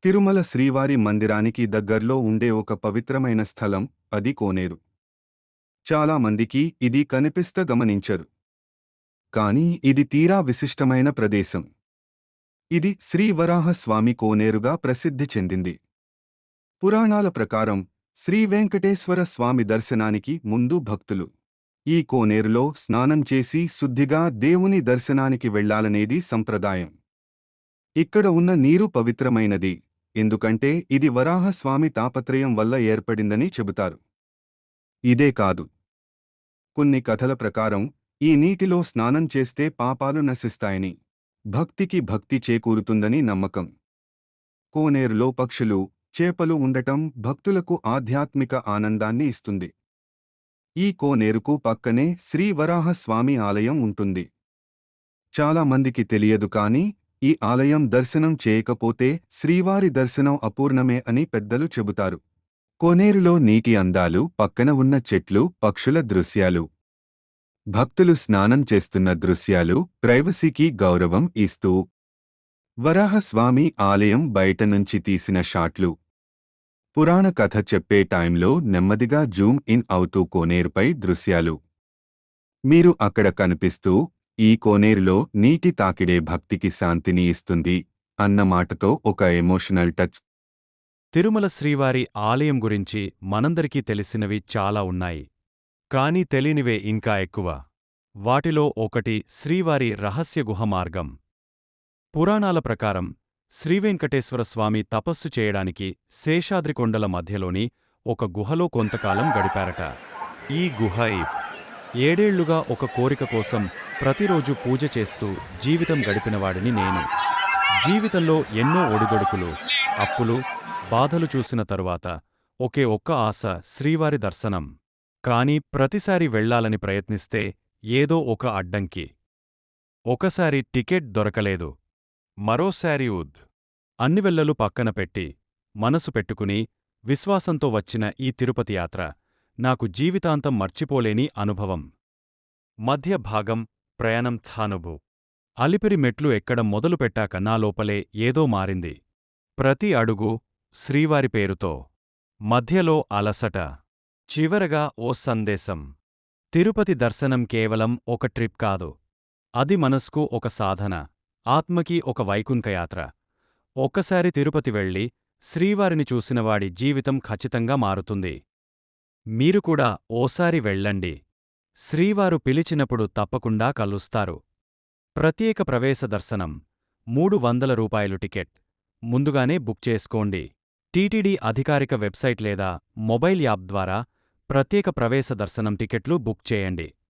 తిరుమల శ్రీవారి మందిరానికి దగ్గర్లో ఉండే ఒక పవిత్రమైన స్థలం, అది కోనేరు. చాలా మందికి ఇది గమనించరు. కానీ ఇది తీరా విశిష్టమైన ప్రదేశం. ఇది శ్రీ వరాహస్వామి కోనేరుగా ప్రసిద్ధి చెందింది. పురాణాల ప్రకారం శ్రీ వెంకటేశ్వర స్వామి దర్శనానికి ముందు భక్తులు ఈ కోనేరులో స్నానం చేసి శుద్ధిగా దేవుని దర్శనానికి వెళ్లాలనేది సంప్రదాయం. ఇక్కడ ఉన్న నీరు పవిత్రమైనది, ఎందుకంటే ఇది వరాహస్వామి తాపత్రయం వల్ల ఏర్పడిందని చెబుతారు. ఇదే కాదు, కొన్ని కథల ప్రకారం ఈ నీటిలో స్నానం చేస్తే పాపాలు నశిస్తాయని, భక్తికి భక్తి చేకూరుతుందని నమ్మకం. కోనేరులో పక్షులు, చేపలు ఉండటం భక్తులకు ఆధ్యాత్మిక ఆనందాన్ని ఇస్తుంది. ఈ కోనేరుకు పక్కనే శ్రీ వరాహస్వామి ఆలయం ఉంటుంది. చాలా మందికి తెలియదు కానీ ఈ ఆలయం దర్శనం చేయకపోతే శ్రీవారి దర్శనం అపూర్ణమే అని పెద్దలు చెబుతారు. కోనేరులో నీటి అందాలు, పక్కన ఉన్న చెట్లు, పక్షుల దృశ్యాలు, భక్తులు స్నానం చేస్తున్న దృశ్యాలు ప్రైవసీకి గౌరవం ఇస్తూ. వరాహస్వామి ఆలయం బయట నుంచి తీసిన షాట్లు. పురాణ కథ చెప్పే టైంలో నెమ్మదిగా జూమ్ ఇన్ అవుతూ కోనేరుపై దృశ్యాలు. మీరు అక్కడ కనిపిస్తూ, ఈ కోనేరులో నీటి తాకిడే భక్తికి శాంతిని ఇస్తుంది అన్న మాటతో ఒక ఎమోషనల్ టచ్. తిరుమల శ్రీవారి ఆలయం గురించి మనందరికీ తెలిసినవి చాలా ఉన్నాయి. కానీ తెలియనివే ఇంకా ఎక్కువ. వాటిలో ఒకటి శ్రీవారి రహస్య గుహ మార్గం. పురాణాల ప్రకారం శ్రీవెంకటేశ్వరస్వామి తపస్సు చేయడానికి శేషాద్రికొండల మధ్యలోని ఒక గుహలో కొంతకాలం గడిపారట. ఈ గుహ 7 ఏళ్లుగా ఒక కోరిక కోసం ప్రతిరోజు పూజ చేస్తూ జీవితం గడిపినవాడిని నేను. జీవితంలో ఎన్నో ఒడిదొడుకులు, అప్పులు, బాధలు చూసిన తరువాత ఒకే ఒక్క ఆశ, శ్రీవారి దర్శనం. కాని ప్రతిసారి వెళ్లాలని ప్రయత్నిస్తే ఏదో ఒక అడ్డంకి. ఒకసారి టికెట్ దొరకలేదు. మరోసారి అన్ని వెల్లలు పక్కన పెట్టి, మనసు పెట్టుకుని, విశ్వాసంతో వచ్చిన ఈ తిరుపతి యాత్ర నాకు జీవితాంతం మర్చిపోలేని అనుభవం. మధ్య భాగం ప్రయాణం థానుభు. అలిపిరి మెట్లు ఎక్కడం మొదలుపెట్టాక నా లోపలే ఏదో మారింది. ప్రతి అడుగు శ్రీవారి పేరుతో. మధ్యలో అలసట. చివరగా ఓ సందేశం. తిరుపతి దర్శనం కేవలం ఒక ట్రిప్ కాదు. అది మనస్కు ఒక సాధన, ఆత్మకి ఒక వైకుంఠయాత్ర. ఒక్కసారి తిరుపతి వెళ్ళి శ్రీవారిని చూసినవాడి జీవితం ఖచ్చితంగా మారుతుంది. మీరు కూడా ఓసారి వెళ్ళండి. శ్రీవారు పిలిచినప్పుడు తప్పకుండా కలుస్తారు. ప్రత్యేక ప్రవేశ దర్శనం, 300 రూపాయలు టికెట్. ముందుగానే బుక్ చేసుకోండి. టీటీడీ అధికారిక వెబ్సైట్ లేదా మొబైల్ యాప్ ద్వారా ప్రత్యేక ప్రవేశ దర్శనం టికెట్లు బుక్ చేయండి.